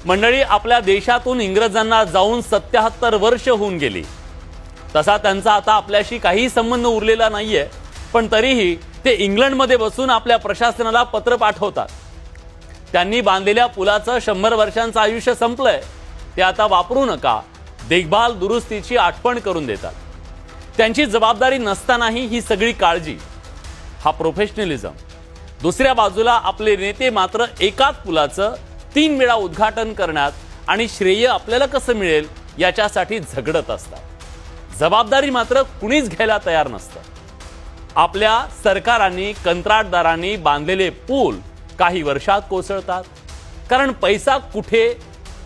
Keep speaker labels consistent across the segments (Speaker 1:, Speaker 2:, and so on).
Speaker 1: मंडळी, आपल्या देशातून इंग्रजांना जाऊन 77 वर्ष होऊन गेली। तसा त्यांचा आता आपल्याशी काही संबंध उरलेला नाहीये, पण तरीही ते इंग्लंडमध्ये बसून आपल्या प्रशासनाला पत्र पाठवतात। त्यांनी बांधलेल्या पुलाचं 100 वर्षांचं आयुष्य संपलंय, ते आता वापरू नका, देखभाल दुरुस्तीची आठवण करून देतात। त्यांची जबाबदारी नसतानाही ही सगळी काळजी, हा प्रोफेशनलिझम। दुसऱ्या बाजूला आपले नेते मात्र एकाच पुलाचं 3 वेळा उद्घाटन करण्यात आणि श्रेय आपल्याला कसं मिळेल याच्यासाठी झगडत असतात। जबाबदारी मात्र कुणीच घ्यायला तयार नसतं। आपल्या सरकारांनी कंत्राटदारांनी बांधलेले पूल काही वर्षात कोसळतात, कारण पैसा कुठे,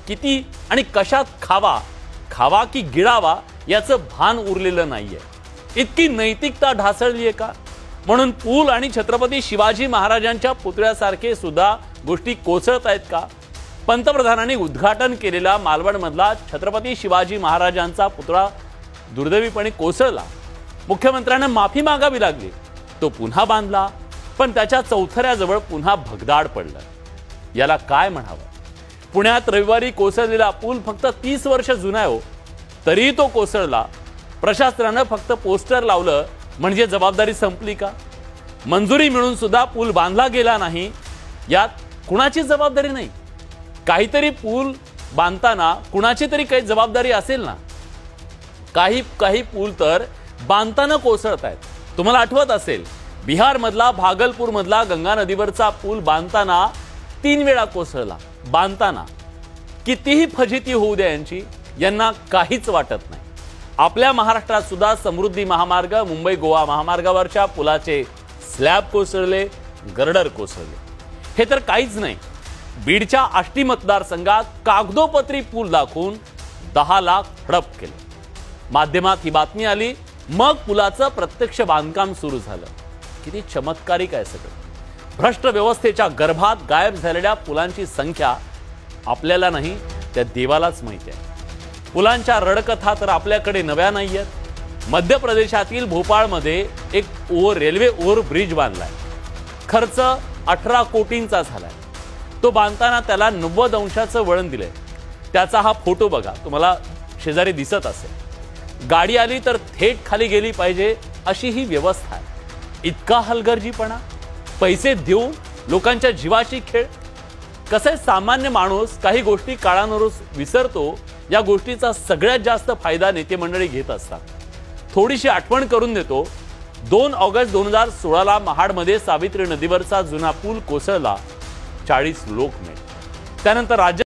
Speaker 1: किती आणि कशात खावा की गिळावा याचं भान उरलेलं नाहीये। इतकी नैतिकता ढासळली आहे का? म्हणून पूल आणि छत्रपती शिवाजी महाराजांच्या पुतळ्यासारखे सुद्धा गोष्टी कोसळत आहेत का? पंतप्रधानांनी उद्घाटन केलेला मालवणमधला छत्रपती शिवाजी महाराजांचा पुतळा दुर्दैवीपणे कोसळला। मुख्यमंत्र्यांना माफी मागावी लागली, तो पुन्हा बांधला, पण त्याच्या चौथऱ्याजवळ पुन्हा भगदाड पडलं। याला काय म्हणावं? पुण्यात रविवारी कोसळलेला पूल फक्त 30 वर्ष जुना आहे, तरी तो कोसळला। प्रशासनानं फक्त पोस्टर लावलं म्हणजे जबाबदारी संपली का? मंजुरी मिळून सुद्धा पूल बांधला गेला नाही, यात कुणाची जबाबदारी नाही? काहीतरी पूल बांधताना कुणाची तरी काही जबाबदारी असेल ना? काही पूल तर बांधताना कोसळत आहेत। तुम्हाला आठवत असेल, बिहार मधला भागलपूर मधला गंगा नदीवरचा पूल बांधताना 3 वेळा कोसळला। बांधताना कितीही फजिती होऊ द्या यांना काहीच वाटत नाही। आपल्या महाराष्ट्रात सुद्धा समृद्धी महामार्ग, मुंबई गोवा महामार्गावरच्या पुलाचे स्लॅब कोसळले, गर्डर कोसळले। हे तर काहीच नाही, बीडच्या आष्टी मतदारसंघात कागदोपत्री पूल दाखवून 10 लाख हडप केले। माध्यमात ही बातमी आली, मग पुलाचं प्रत्यक्ष बांधकाम सुरू झालं। किती चमत्कारिक आहे सगळं। भ्रष्ट व्यवस्थेच्या गर्भात गायब झालेल्या पुलांची संख्या आपल्याला नाही, त्या देवालाच माहिती आहे। पुलांच्या रडकथा तर आपल्याकडे नव्या नाहीयेत। मध्य प्रदेशातील भोपाळमध्ये एक रेल्वे ओव्हर ब्रिज बांधलाय, खर्च 18 कोटींचा झालाय। तो बांधताना त्याला 90 अंशाचं वळण दिलंय। त्याचा हा फोटो बघा, तुम्हाला शेजारी दिसत असेल। गाडी आली तर थेट खाली गेली पाहिजे अशी ही व्यवस्था आहे। इतका हलगर्जीपणा, पैसे देऊन लोकांच्या जीवाशी खेळ। कसे सामान्य माणूस काही गोष्टी काळानुरूप विसरतो, या गोष्टीचा सगळ्यात जास्त फायदा नेते मंडळी घेत असतात। थोडीशी आठवण करून देतो, 2 ऑगस्ट 2016ला महाडमध्ये सावित्री नदीवरचा जुना पूल कोसळला, 40 लोक मेले। त्यानंतर राज्य